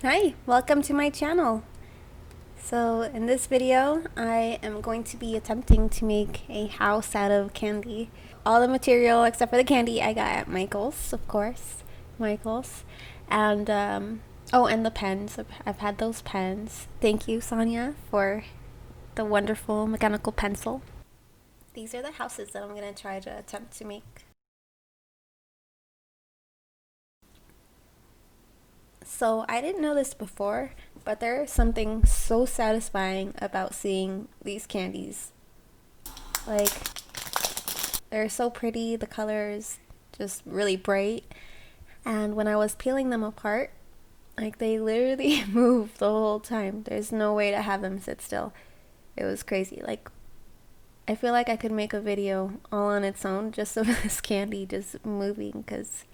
Hi, welcome to my channel. So in this video, I am going to be attempting to make a house out of candy. All the material except for the candy I got at Michael's, of course. Michael's. And, oh, and the pens. I've had those pens. Thank you, Sonia, for the wonderful mechanical pencil. These are the houses that I'm going to try to attempt to make. So I didn't know this before, but there is something so satisfying about seeing these candies. Like, they're so pretty, the colors just really bright. And when I was peeling them apart, like they literally move the whole time. There's no way to have them sit still. It was crazy. Like, I feel like I could make a video all on its own just of this candy just moving because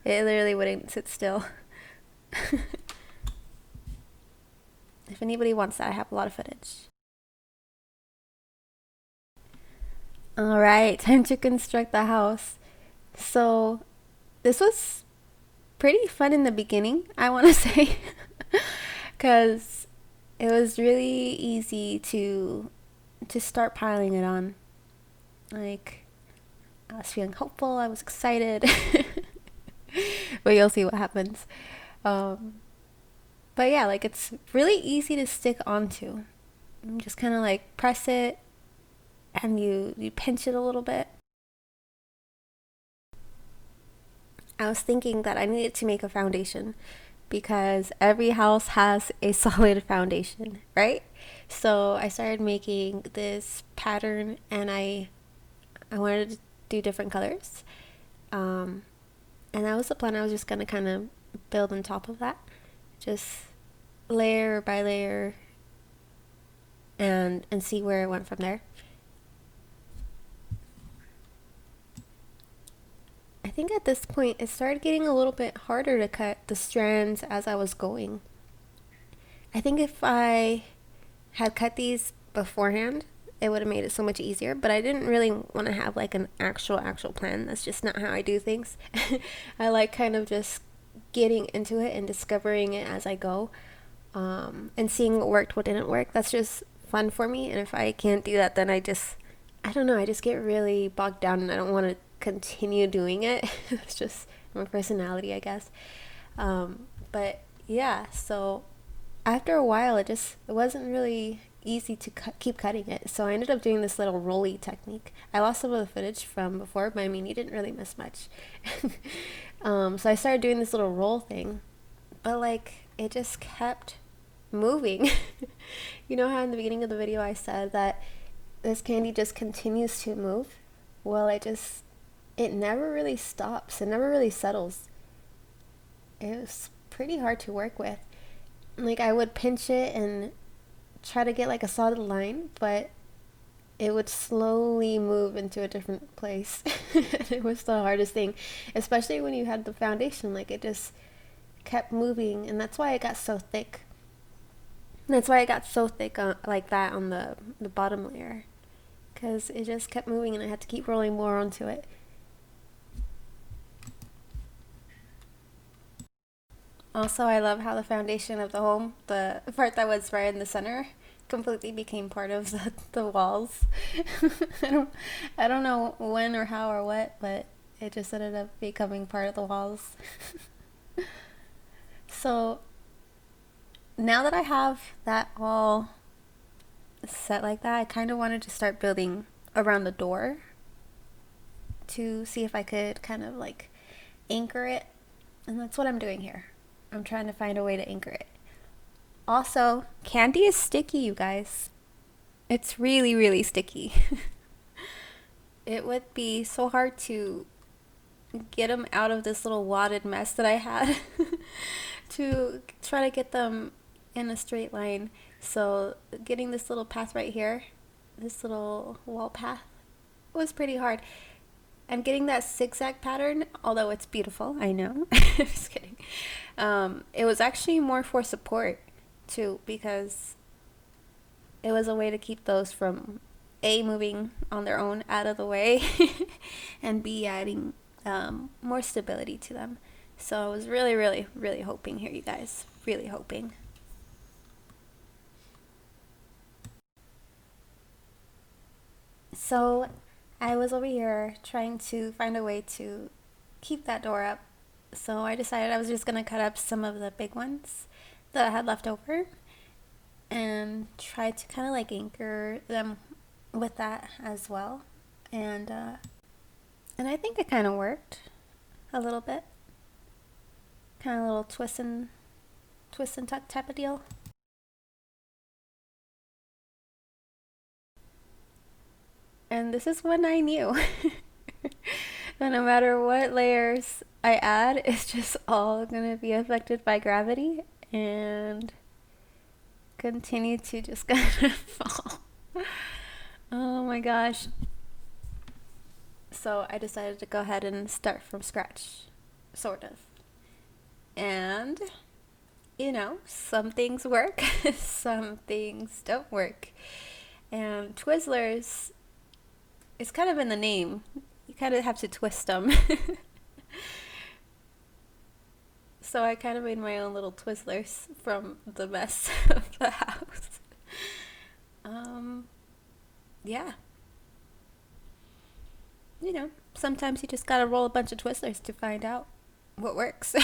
it literally wouldn't sit still. If anybody wants that, I have a lot of footage. Alright, time to construct the house. So, this was pretty fun in the beginning, I want to say. Because it was really easy to start piling it on. Like, I was feeling hopeful, I was excited. But you'll see what happens. Um, but yeah, like it's really easy to stick onto. You just kind of like press it and you pinch it a little bit. I was thinking that I needed to make a foundation because every house has a solid foundation, right? So I started making this pattern and I wanted to do different colors. Um, and that was the plan. I was just gonna kind of build on top of that, just layer by layer, and see where it went from there. I think at this point it started getting a little bit harder to cut the strands as I was going. I think if I had cut these beforehand, it would have made it so much easier, but I didn't really want to have like an actual plan. That's just not how I do things. I like kind of just getting into it and discovering it as I go, and seeing what worked, what didn't work. That's just fun for me, and if I can't do that, then I don't know, I just get really bogged down and I don't want to continue doing it. It's just my personality, I guess. But yeah, so after a while, it wasn't really easy to keep cutting it. So I ended up doing this little rolly technique. I lost some of the footage from before, but I mean, you didn't really miss much. So I started doing this little roll thing, but like it just kept moving. You know how in the beginning of the video I said that this candy just continues to move? Well, it never really stops. It never really settles. It was pretty hard to work with. Like I would pinch it and try to get like a solid line, but it would slowly move into a different place. It was the hardest thing, especially when you had the foundation. Like it just kept moving, and that's why it got so thick. That's why it got so thick like that on the bottom layer, because it just kept moving and I had to keep rolling more onto it. Also, I love how the foundation of the home, the part that was right in the center, completely became part of the walls. I don't, I don't know when or how or what, but it just ended up becoming part of the walls. So now that I have that all set like that, I kind of wanted to start building around the door to see if I could kind of like anchor it. And that's what I'm doing here. I'm trying to find a way to anchor it. Also, candy is sticky, you guys. It's really, really sticky. It would be so hard to get them out of this little wadded mess that I had to try to get them in a straight line. So getting this little path right here, this little wall path, was pretty hard. And getting that zigzag pattern, although it's beautiful, I know. Just kidding. It was actually more for support too, because it was a way to keep those from A, moving on their own out of the way, and B, adding more stability to them. So I was really, really, really hoping here, you guys. Really hoping. So I was over here trying to find a way to keep that door up. So I decided I was just going to cut up some of the big ones that I had left over and try to kind of like anchor them with that as well. And I think it kind of worked a little bit. Kind of a little twist and tuck type of deal. And this is when I knew that no matter what layers I add, it's just all gonna be affected by gravity and continue to just kind of fall. Oh my gosh. So I decided to go ahead and start from scratch, sort of. And, you know, some things work, some things don't work. And Twizzlers, it's kind of in the name. You kind of have to twist them. So I kind of made my own little Twizzlers from the mess of the house. Yeah. You know, sometimes you just gotta roll a bunch of Twizzlers to find out what works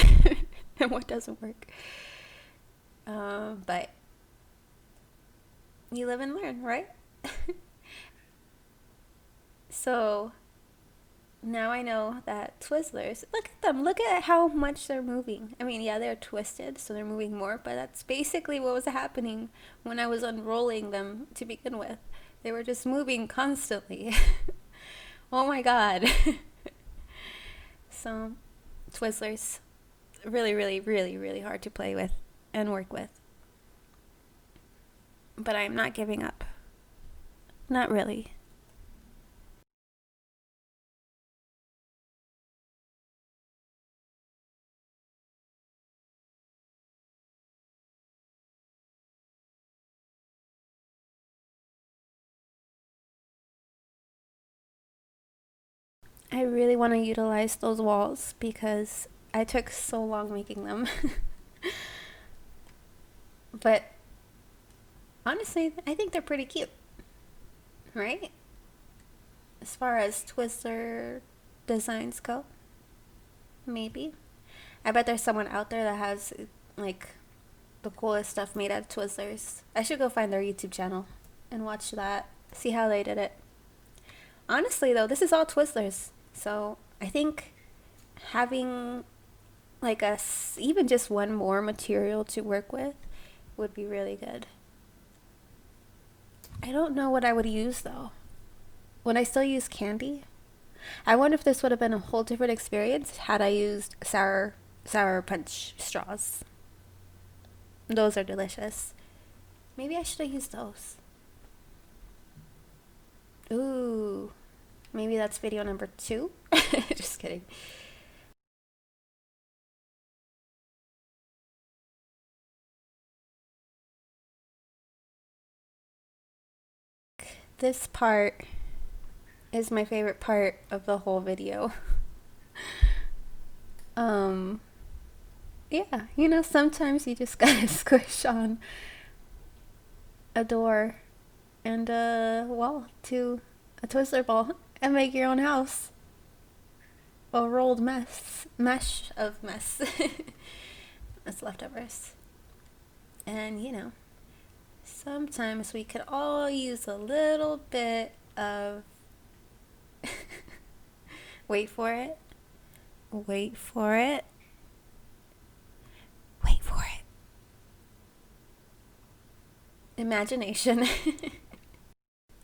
and what doesn't work. But you live and learn, right? So now I know that Twizzlers, look at them, look at how much they're moving. I mean, yeah, they're twisted, so they're moving more, but that's basically what was happening when I was unrolling them to begin with. They were just moving constantly. Oh my god. So, Twizzlers, really, really, really, really hard to play with and work with. But I'm not giving up. Not really. I really want to utilize those walls because I took so long making them. But honestly, I think they're pretty cute, right? As far as Twizzler designs go, maybe. I bet there's someone out there that has like the coolest stuff made out of Twizzlers. I should go find their YouTube channel and watch that, see how they did it. Honestly, though, this is all Twizzlers, so I think having like even just one more material to work with would be really good. I don't know what I would use though. Would I still use candy? I wonder if this would have been a whole different experience had I used sour punch straws. Those are delicious. Maybe I should have used those. Ooh. Maybe that's video number 2. Just kidding. This part is my favorite part of the whole video. um yeah, you know, sometimes you just gotta squish on a door and a wall to a Twizzler ball and make your own house. A rolled mesh of mess. That's leftovers. And you know, sometimes we could all use a little bit of wait for it. Wait for it. Wait for it. Imagination.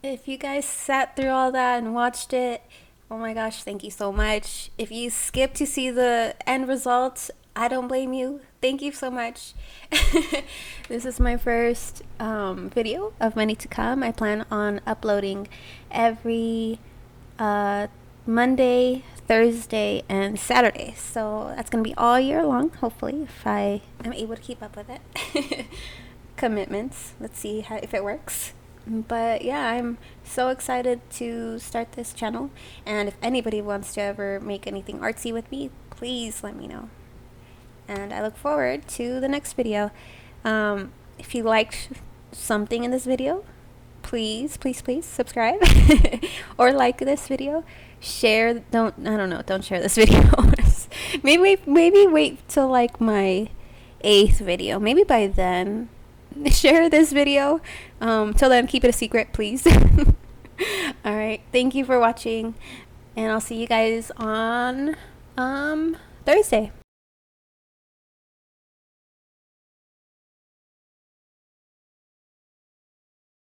If you guys sat through all that and watched it, oh my gosh, thank you so much. If you skipped to see the end result, I don't blame you. Thank you so much. This is my first video of many to come. I plan on uploading every Monday, Thursday, and Saturday. So that's going to be all year long, hopefully, if I am able to keep up with it. Commitments. Let's see if it works. But yeah, I'm so excited to start this channel. And if anybody wants to ever make anything artsy with me, please let me know. and I look forward to the next video. If you liked something in this video, please subscribe or like this video. Share. Don't share this video. maybe wait till like my 8th video. Maybe by then share this video. Till then, keep it a secret, please. All right, thank you for watching, and I'll see you guys on Thursday.